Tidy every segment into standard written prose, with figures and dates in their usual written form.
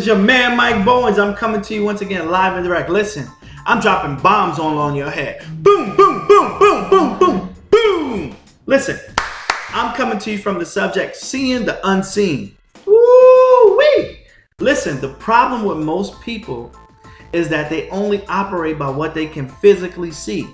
is your man Mike Bowens. I'm coming to you once again live and direct. Listen, I'm dropping bombs on your head. Boom, boom, boom, boom, boom, boom, boom. Listen, I'm coming to you from the subject, seeing the unseen. Woo-wee. Listen, the problem with most people is that they only operate by what they can physically see.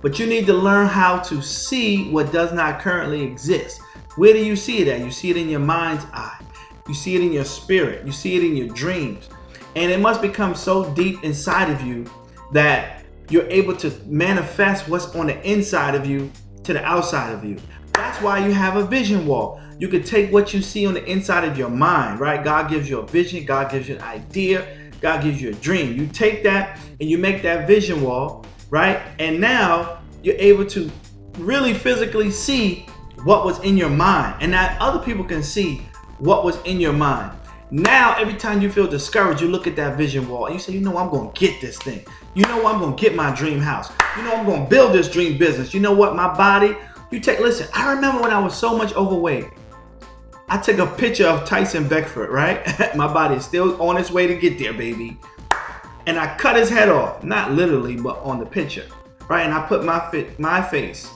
But you need to learn how to see what does not currently exist. Where do you see it at? You see it in your mind's eye. You see it in your spirit. You see it in your dreams. And it must become so deep inside of you that you're able to manifest what's on the inside of you to the outside of you. That's why you have a vision wall. You can take what you see on the inside of your mind, right? God gives you a vision. God gives you an idea. God gives you a dream. You take that and you make that vision wall, right? And now you're able to really physically see what was in your mind, and that other people can see what was in your mind. Now, every time you feel discouraged, you look at that vision wall and you say, you know, I'm going to get this thing. You know, I'm going to get my dream house. You know, I'm going to build this dream business. You know what? My body, listen, I remember when I was so much overweight. I took a picture of Tyson Beckford, right? My body is still on its way to get there, baby. And I cut his head off, not literally, but on the picture, right? And I put my face,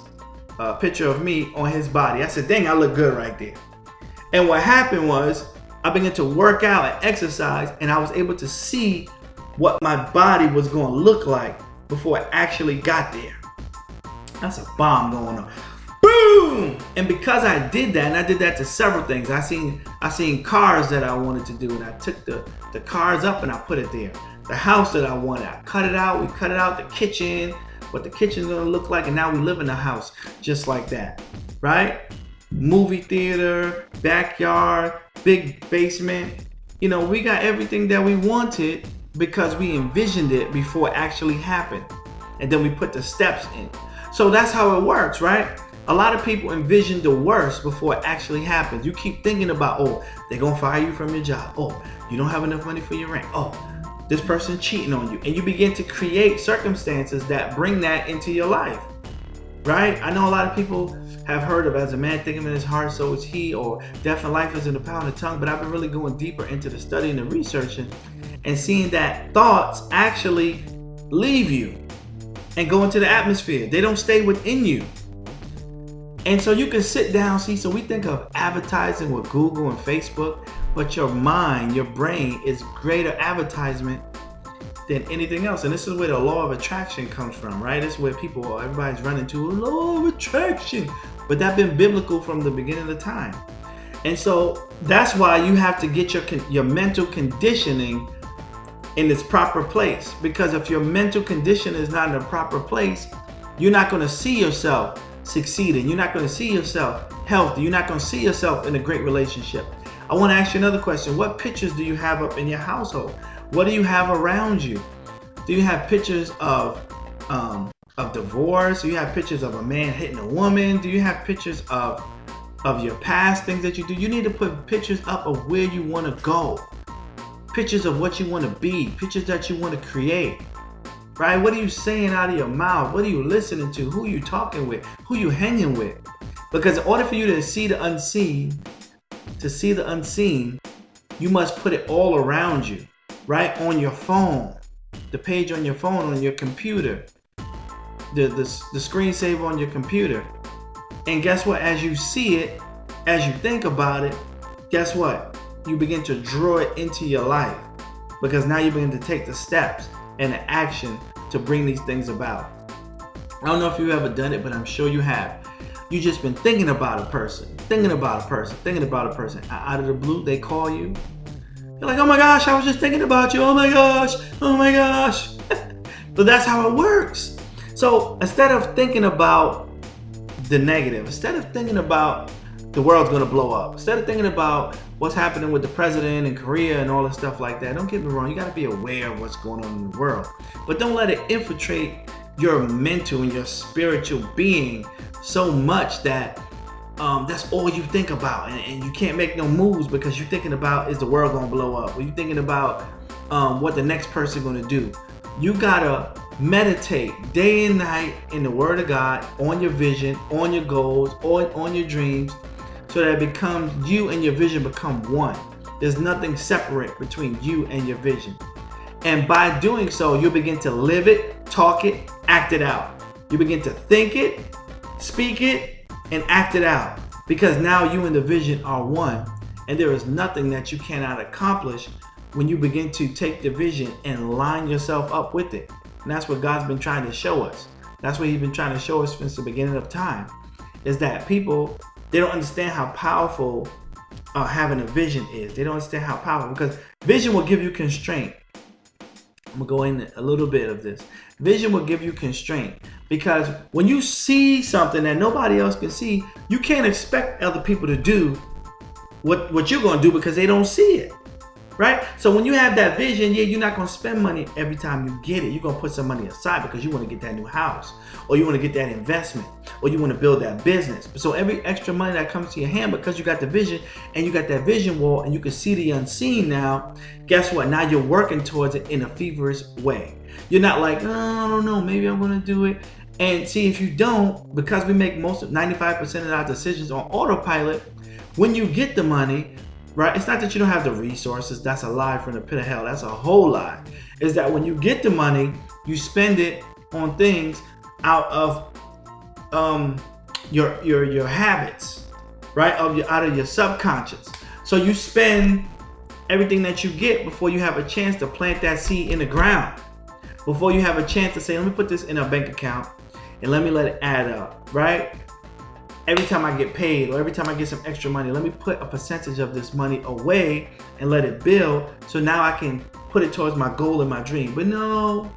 a picture of me on his body. I said, dang, I look good right there. And what happened was I began to work out and exercise, and I was able to see what my body was going to look like before I actually got there. That's a bomb going on. Boom! And because I did that, and I did that to several things. I seen cars that I wanted to do, and I took the cars up and I put it there. The house that I wanted, I cut it out. We cut it out, the kitchen, what the kitchen's gonna look like, and now we live in a house just like that, right? Movie theater, backyard, big basement. You know, we got everything that we wanted because we envisioned it before it actually happened. And then we put the steps in. So that's how it works, right? A lot of people envision the worst before it actually happens. You keep thinking about, oh, they're gonna fire you from your job. Oh, you don't have enough money for your rent. Oh, this person cheating on you. And you begin to create circumstances that bring that into your life, right? I know a lot of people have heard of as a man thinking in his heart, so is he, or death and life is in the power of the tongue. But I've been really going deeper into the study and the researching and seeing that thoughts actually leave you and go into the atmosphere. They don't stay within you. And so you can sit down, see, so we think of advertising with Google and Facebook, but your mind, your brain is greater advertisement than anything else. And this is where the law of attraction comes from, right? This is where everybody's running to law of attraction. But that's been biblical from the beginning of the time. And so that's why you have to get your mental conditioning in its proper place. Because if your mental condition is not in the proper place, you're not going to see yourself succeeding. You're not going to see yourself healthy. You're not going to see yourself in a great relationship. I want to ask you another question. What pictures do you have up in your household? What do you have around you? Do you have pictures of divorce? Do you have pictures of a man hitting a woman? Do you have pictures of your past, things that you do? You need to put pictures up of where you want to go. Pictures of what you want to be. Pictures that you want to create. Right? What are you saying out of your mouth? What are you listening to? Who are you talking with? Who are you hanging with? Because in order for you to see the unseen, you must put it all around you, right? On your phone, the page on your phone, on your computer, the screensaver on your computer. And guess what? As you see it, as you think about it, guess what? You begin to draw it into your life, because now you begin to take the steps and the action to bring these things about. I don't know if you've ever done it, but I'm sure you have. You just been thinking about a person. Out of the blue, they call you. You're like, oh my gosh, I was just thinking about you. Oh my gosh. But that's how it works. So instead of thinking about the negative, instead of thinking about the world's gonna blow up, instead of thinking about what's happening with the president in Korea and all this stuff like that, don't get me wrong, you gotta be aware of what's going on in the world. But don't let it infiltrate your mental and your spiritual being so much that that's all you think about, and you can't make no moves because you're thinking about, is the world gonna blow up? Or you're thinking about what the next person gonna do. You gotta meditate day and night in the Word of God, on your vision, on your goals, on your dreams, so that it becomes, you and your vision become one. There's nothing separate between you and your vision. And by doing so, you'll begin to live it, talk it, act it out. You begin to think it, speak it, and act it out. Because now you and the vision are one. And there is nothing that you cannot accomplish when you begin to take the vision and line yourself up with it. And that's what God's been trying to show us. That's what He's been trying to show us since the beginning of time. Is that people, they don't understand how powerful having a vision is. They don't understand how powerful, because vision will give you constraint. I'm gonna go in a little bit of this. Vision will give you constraint, because when you see something that nobody else can see, you can't expect other people to do what you're gonna do because they don't see it, right? So when you have that vision, yeah, you're not gonna spend money every time you get it. You're gonna put some money aside because you want to get that new house, or you want to get that investment, or you want to build that business. So every extra money that comes to your hand, because you got the vision and you got that vision wall and you can see the unseen now, guess what? Now you're working towards it in a feverish way. You're not like, oh, I don't know, maybe I'm gonna do it. And see, if you don't, because we make 95% of our decisions on autopilot, when you get the money, right? It's not that you don't have the resources. That's a lie from the pit of hell. That's a whole lie. Is that when you get the money, you spend it on things out of your habits, right? Out of your subconscious. So you spend everything that you get before you have a chance to plant that seed in the ground. Before you have a chance to say, let me put this in a bank account and let me let it add up, right? Every time I get paid, or every time I get some extra money, let me put a percentage of this money away and let it build, so now I can put it towards my goal and my dream. But no.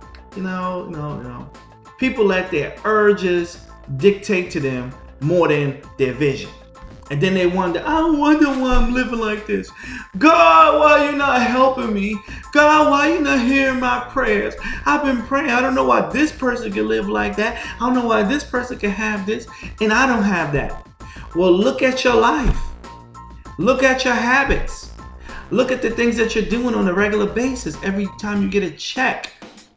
People let their urges dictate to them more than their vision. And then they wonder, I wonder why I'm living like this. God, why you not helping me? God, why you not hearing my prayers? I've been praying. I don't know why this person can live like that. I don't know why this person can have this and I don't have that. Well, look at your life. Look at your habits. Look at the things that you're doing on a regular basis. Every time you get a check,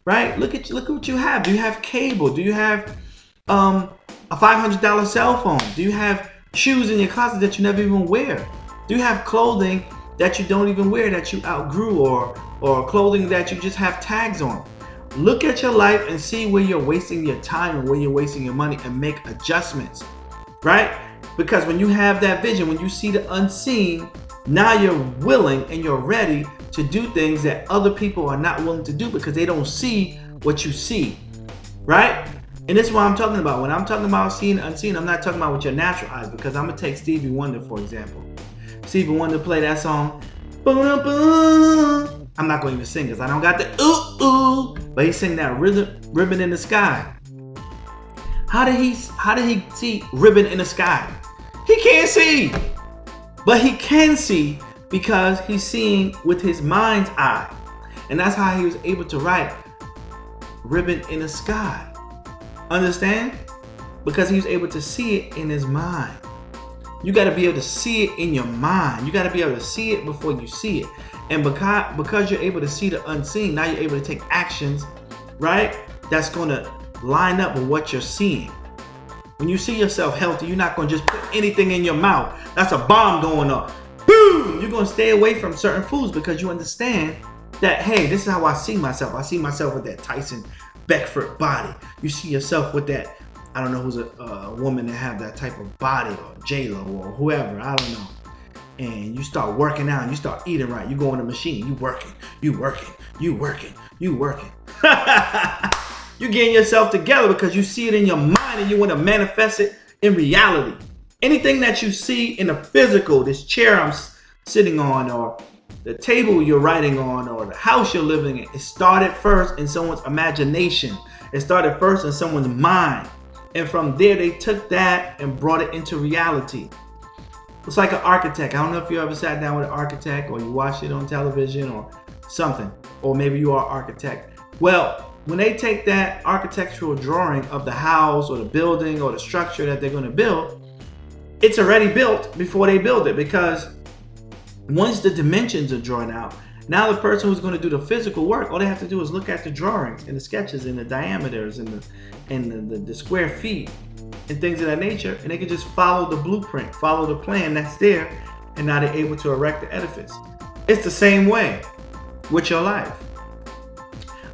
right? Look at what you have. Do you have cable? Do you have a $500 cell phone? Do you have shoes in your closet that you never even wear? Do you have clothing that you don't even wear, that you outgrew, or clothing that you just have tags on? Look at your life and see where you're wasting your time and where you're wasting your money, and make adjustments, right? Because when you have that vision, when you see the unseen, now you're willing and you're ready to do things that other people are not willing to do because they don't see what you see, right? And this is what I'm talking about. When I'm talking about seeing the unseen, I'm not talking about with your natural eyes, because I'm going to take Stevie Wonder, for example. Stevie Wonder played that song. I'm not going to even sing because I don't got the ooh, but he sang that Ribbon in the Sky. How did he see ribbon in the sky? He can't see, but he can see because he's seeing with his mind's eye. And that's how he was able to write ribbon in the sky. Understand? Because he was able to see it in his mind. You got to be able to see it in your mind. You got to be able to see it before you see it. And because you're able to see the unseen, now you're able to take actions, right? That's going to line up with what you're seeing. When you see yourself healthy, you're not going to just put anything in your mouth. That's a bomb going off. Boom! You're going to stay away from certain foods because you understand that, hey, this is how I see myself. I see myself with that Tyson Beckford body. You see yourself with that, I don't know who's a woman that have that type of body, or J-Lo or whoever, I don't know. And you start working out and you start eating right. You go in the machine, you working. You're getting yourself together because you see it in your mind and you want to manifest it in reality. Anything that you see in the physical, this chair I'm sitting on, or the table you're writing on, or the house you're living in, it started first in someone's imagination. It started first in someone's mind. And from there, they took that and brought it into reality. It's like an architect. I don't know if you ever sat down with an architect, or you watched it on television or something, or maybe you are an architect. Well, when they take that architectural drawing of the house or the building or the structure that they're going to build, it's already built before they build it, because once the dimensions are drawn out, now the person who's going to do the physical work, all they have to do is look at the drawings and the sketches and the diameters and the square feet and things of that nature, and they can just follow the blueprint, follow the plan that's there, and now they're able to erect the edifice. It's the same way with your life.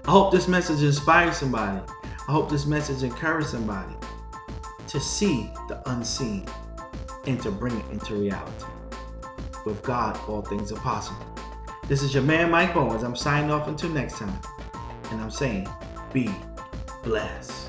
I hope this message inspires somebody. I hope this message encourages somebody to see the unseen and to bring it into reality. With God, all things are possible. This is your man, Mike Bowens. I'm signing off until next time. And I'm saying, be blessed.